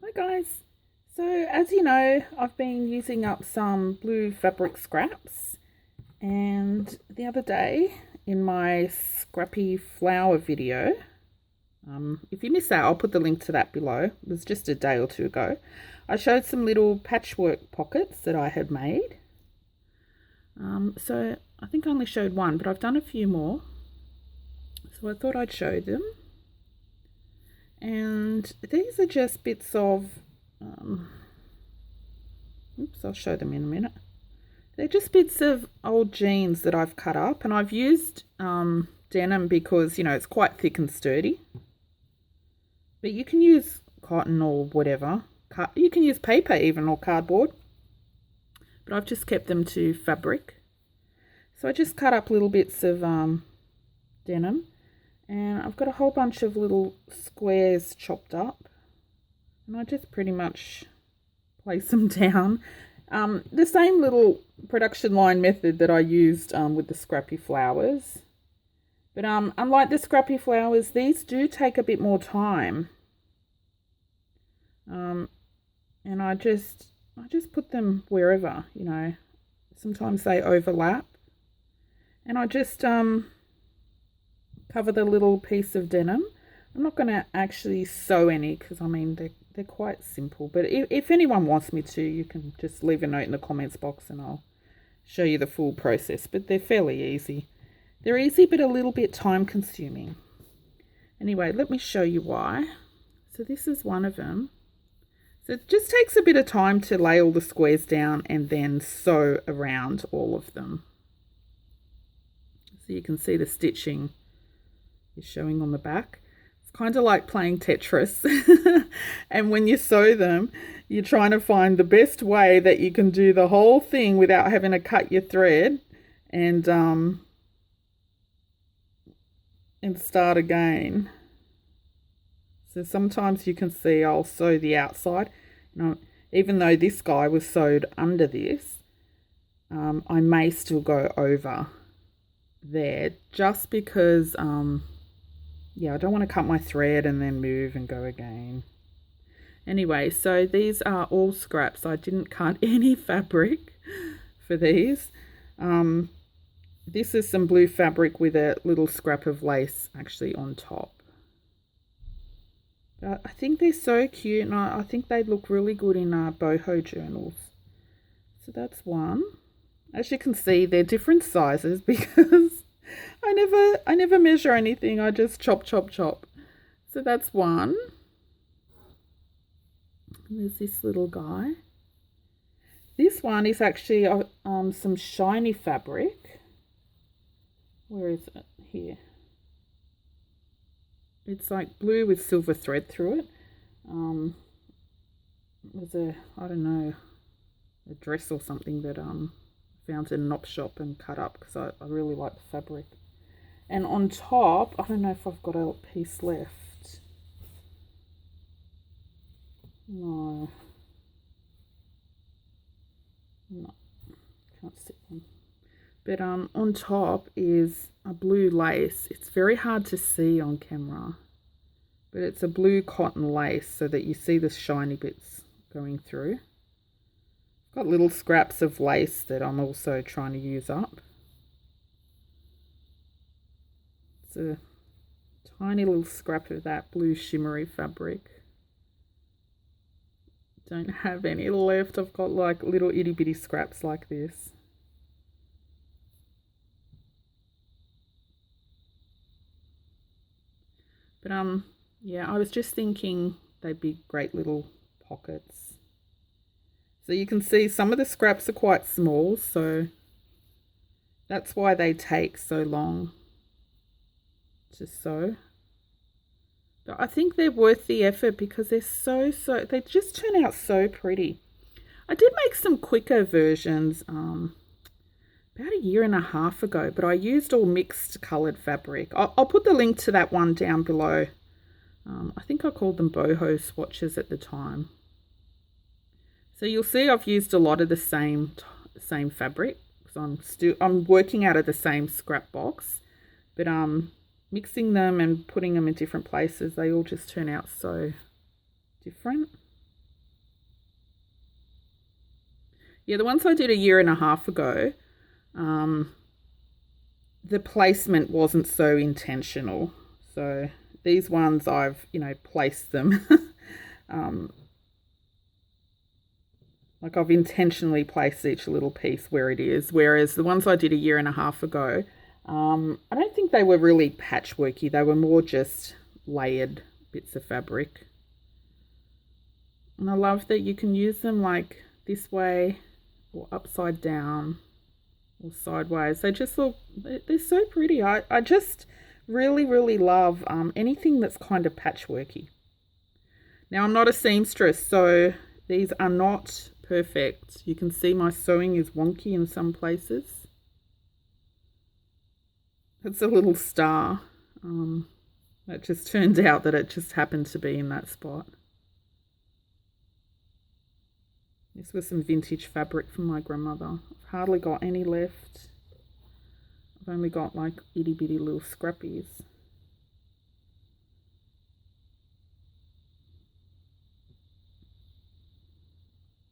Hi guys. So as you know, I've been using up some blue fabric scraps, and the other day in my scrappy flower video, if you missed that, I'll put the link to that below. It was just a day or two ago. I showed some little patchwork pockets that I had made. So I think I only showed one, but I've done a few more. So I thought I'd show them. And these are just bits of oops, I'll show them in a minute. They're just bits of old jeans that I've cut up, and I've used denim because, you know, it's quite thick and sturdy. But you can use cotton or whatever. You can use paper even, or cardboard. But I've just kept them to fabric. So I just cut up little bits of denim, and I've got a whole bunch of little squares chopped up. And I just pretty much place them down. The same little production line method that I used with the scrappy flowers. But unlike the scrappy flowers, these do take a bit more time. And I just put them wherever, you know. Sometimes they overlap. And I just cover the little piece of denim. I'm not going to actually sew any because, I mean, they're quite simple. But if anyone wants me to, you can just leave a note in the comments box and I'll show you the full process. But they're fairly easy. They're easy but a little bit time consuming. Anyway, let me show you why. So this is one of them. So it just takes a bit of time to lay all the squares down and then sew around all of them. So you can see the stitching is showing on the back. It's kind of like playing Tetris. And when you sew them, you're trying to find the best way that you can do the whole thing without having to cut your thread and start again. So sometimes you can see I'll sew the outside. You know, even though this guy was sewed under this, I may still go over there just because yeah, I don't want to cut my thread and then move and go again. Anyway, so these are all scraps. I didn't cut any fabric for these. This is some blue fabric with a little scrap of lace actually on top. But I think they're so cute, and I think they look really good in boho journals. So that's one. As you can see, they're different sizes because I never measure anything. I just chop, chop, chop. So that's one. And there's this little guy. This one is actually some shiny fabric. Where is it? Here. It's like blue with silver thread through it. It was I don't know, a dress or something that found in an op shop and cut up because I really like the fabric. And on top, I don't know if I've got a piece left. No, can't see one. But on top is a blue lace. It's very hard to see on camera, but it's a blue cotton lace so that you see the shiny bits going through. Got little scraps of lace that I'm also trying to use up. It's a tiny little scrap of that blue shimmery fabric. Don't have any left. I've got like little itty bitty scraps like this. But yeah, I was just thinking they'd be great little pockets. So you can see some of the scraps are quite small, so that's why they take so long to sew. But I think they're worth the effort because they're they just turn out so pretty. I did make some quicker versions about a year and a half ago, but I used all mixed coloured fabric. I'll put the link to that one down below. I think I called them boho swatches at the time. So you'll see I've used a lot of the same fabric because I'm working out of the same scrap box, but mixing them and putting them in different places, they all just turn out so different. Yeah, the ones I did a year and a half ago, the placement wasn't so intentional. So these ones I've, placed them. Like I've intentionally placed each little piece where it is. Whereas the ones I did a year and a half ago, I don't think they were really patchworky. They were more just layered bits of fabric. And I love that you can use them like this way or upside down or sideways. They just look, they're so pretty. I just really, really love anything that's kind of patchworky. Now, I'm not a seamstress, so these are not perfect. You can see my sewing is wonky in some places. It's a little star. It just turned out that it just happened to be in that spot. This was some vintage fabric from my grandmother. I've hardly got any left. I've only got like itty bitty little scrappies.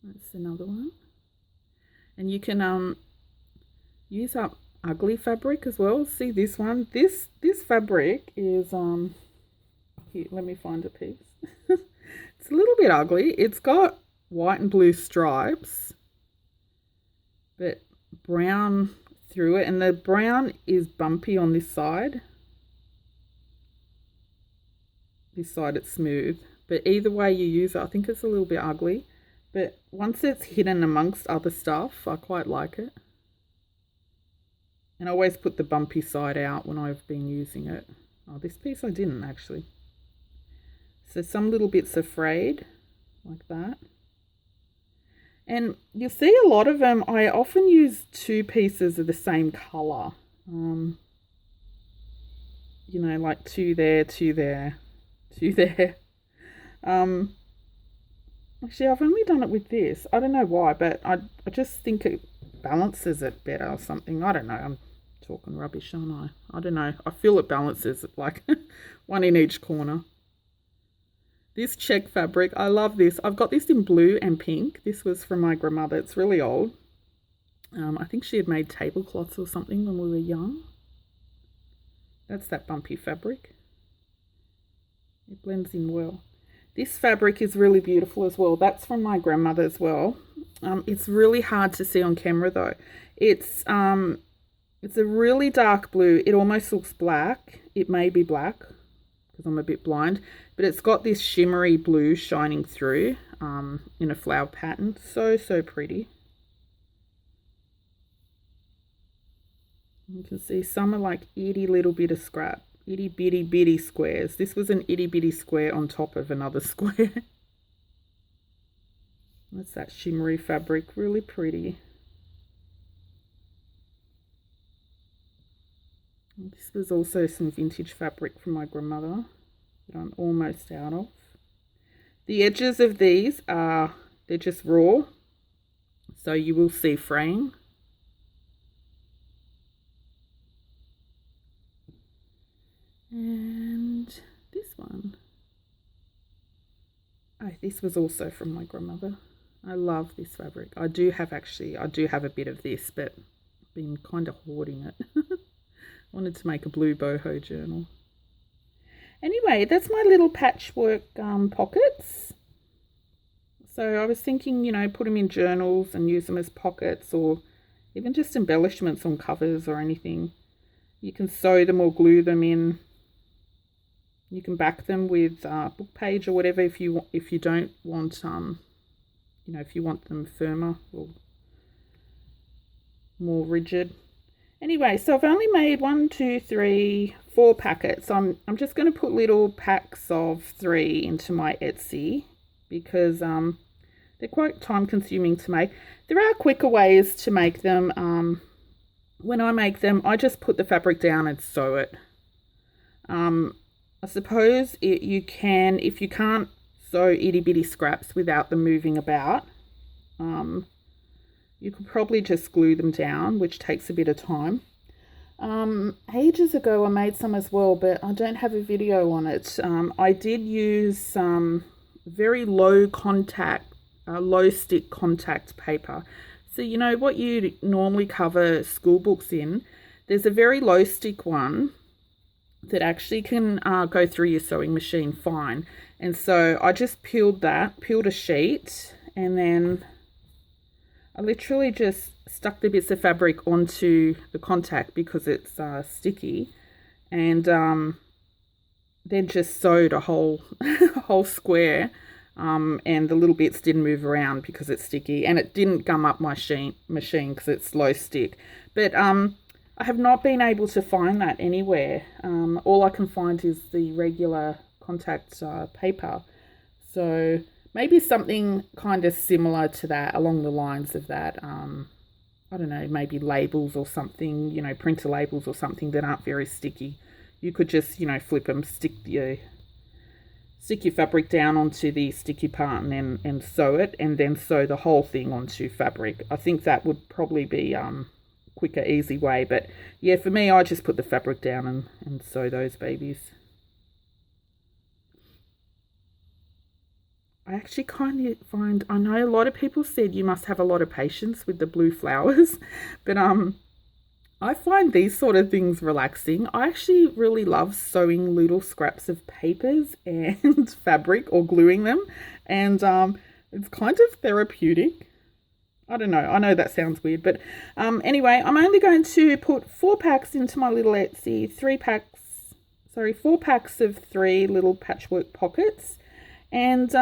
That's another one. And you can use up ugly fabric as well. See this one? This fabric is here, let me find a piece. It's a little bit ugly. It's got white and blue stripes, but brown through it, and the brown is bumpy on this side. This side it's smooth, but either way you use it, I think it's a little bit ugly. But once it's hidden amongst other stuff, I quite like it. And I always put the bumpy side out when I've been using it. Oh, this piece I didn't actually. So some little bits are frayed, like that. And you'll see a lot of them, I often use two pieces of the same colour. Like two there, two there, two there. Actually, I've only done it with this. I don't know why, but I just think it balances it better or something. I don't know. I'm talking rubbish, aren't I? I don't know. I feel it balances it, like one in each corner. This check fabric, I love this. I've got this in blue and pink. This was from my grandmother. It's really old. I think she had made tablecloths or something when we were young. That's that bumpy fabric. It blends in well. This fabric is really beautiful as well. That's from my grandmother as well. It's really hard to see on camera though. It's a really dark blue. It almost looks black. It may be black because I'm a bit blind, but it's got this shimmery blue shining through in a flower pattern. So pretty. You can see some are like itty little bit of scrap. Itty bitty squares. This was an itty bitty square on top of another square. That's that shimmery fabric, really pretty. And this was also some vintage fabric from my grandmother that I'm almost out of. The edges of these they're just raw, so you will see fraying. And this one. Oh, this was also from my grandmother. I love this fabric. I do have a bit of this, but I've been kind of hoarding it. Wanted to make a blue boho journal. Anyway, that's my little patchwork pockets. So I was thinking, put them in journals and use them as pockets, or even just embellishments on covers or anything. You can sew them or glue them in. You can back them with book page or whatever if you don't want if you want them firmer or more rigid. Anyway, so I've only made 1, 2, 3, 4 packets. I'm just going to put little packs of 3 into my Etsy because they're quite time consuming to make. There are quicker ways to make them. When I make them, I just put the fabric down and sew it. I suppose you can, if you can't sew itty bitty scraps without them moving about, you could probably just glue them down, which takes a bit of time. Ages ago I made some as well, but I don't have a video on it. I did use some very low stick contact paper. So you know what you normally cover school books in? There's a very low stick one that actually can go through your sewing machine fine. And so I just peeled a sheet, and then I literally just stuck the bits of fabric onto the contact because it's sticky, and then just sewed a whole whole square, and the little bits didn't move around because it's sticky, and it didn't gum up my machine because it's low stick. But I have not been able to find that anywhere. All I can find is the regular contact paper. So maybe something kind of similar to that, along the lines of that. I don't know, maybe labels or something, you know, printer labels or something that aren't very sticky. You could just, you know, flip them, stick your fabric down onto the sticky part, and sew it, and then sew the whole thing onto fabric. I think that would probably be quicker, easy way. But yeah, for me, I just put the fabric down and sew those babies. I actually kind of find, I know a lot of people said you must have a lot of patience with the blue flowers, but I find these sort of things relaxing. I actually really love sewing little scraps of papers and fabric, or gluing them, and it's kind of therapeutic. I don't know. I know that sounds weird, but anyway, I'm only going to put 4 packs into my little Etsy, 4 packs of 3 little patchwork pockets. And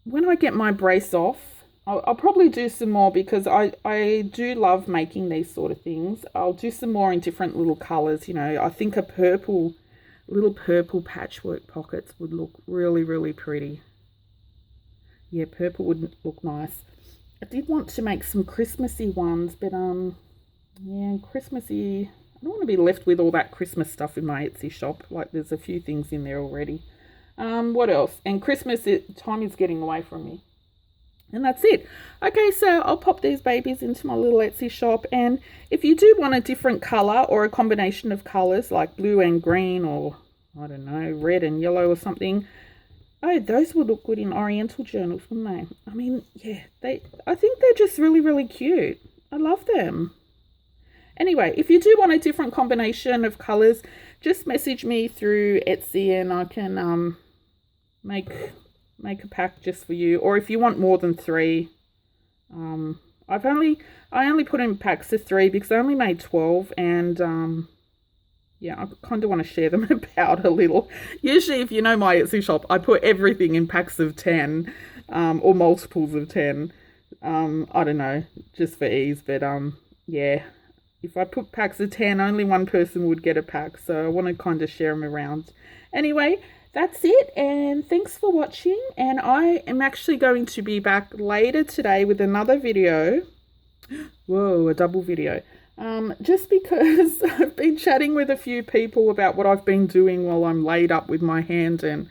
when I get my brace off, I'll probably do some more, because I do love making these sort of things. I'll do some more in different little colours. You know, I think little purple patchwork pockets would look really, really pretty. Yeah, purple would look nice. I did want to make some Christmassy ones, but yeah, Christmassy, I don't want to be left with all that Christmas stuff in my Etsy shop. Like, there's a few things in there already. What else? And Christmas time is getting away from me. And that's it. Okay, so I'll pop these babies into my little Etsy shop. And if you do want a different colour, or a combination of colours like blue and green, or I don't know, red and yellow or something, oh, those would look good in Oriental journals, wouldn't they? I mean, yeah, I think they're just really, really cute. I love them. Anyway, if you do want a different combination of colours, just message me through Etsy, and I can make a pack just for you. Or if you want more than 3, I only put in packs of 3 because I only made 12, and yeah, I kind of want to share them about a little. Usually, if you know my Etsy shop, I put everything in packs of 10, or multiples of 10. I don't know, just for ease. But yeah, if I put packs of 10, only one person would get a pack. So I want to kind of share them around. Anyway, that's it. And thanks for watching. And I am actually going to be back later today with another video. Whoa, a double video. Just because I've been chatting with a few people about what I've been doing while I'm laid up with my hand, and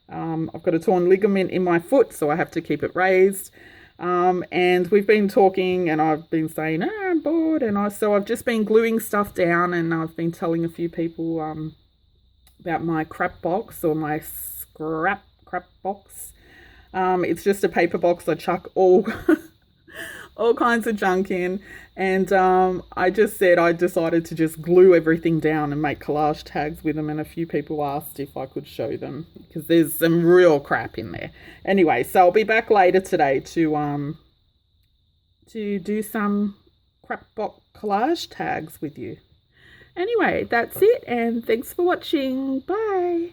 I've got a torn ligament in my foot, so I have to keep it raised. And we've been talking, and I've been saying, I'm bored, and so I've just been gluing stuff down, and I've been telling a few people about my crap box, or my scrap crap box. It's just a paper box I chuck all kinds of junk in, and I just said I decided to just glue everything down and make collage tags with them, and a few people asked if I could show them, because there's some real crap in there. Anyway, so I'll be back later today to do some crap box collage tags with you. Anyway, that's it, and thanks for watching. Bye.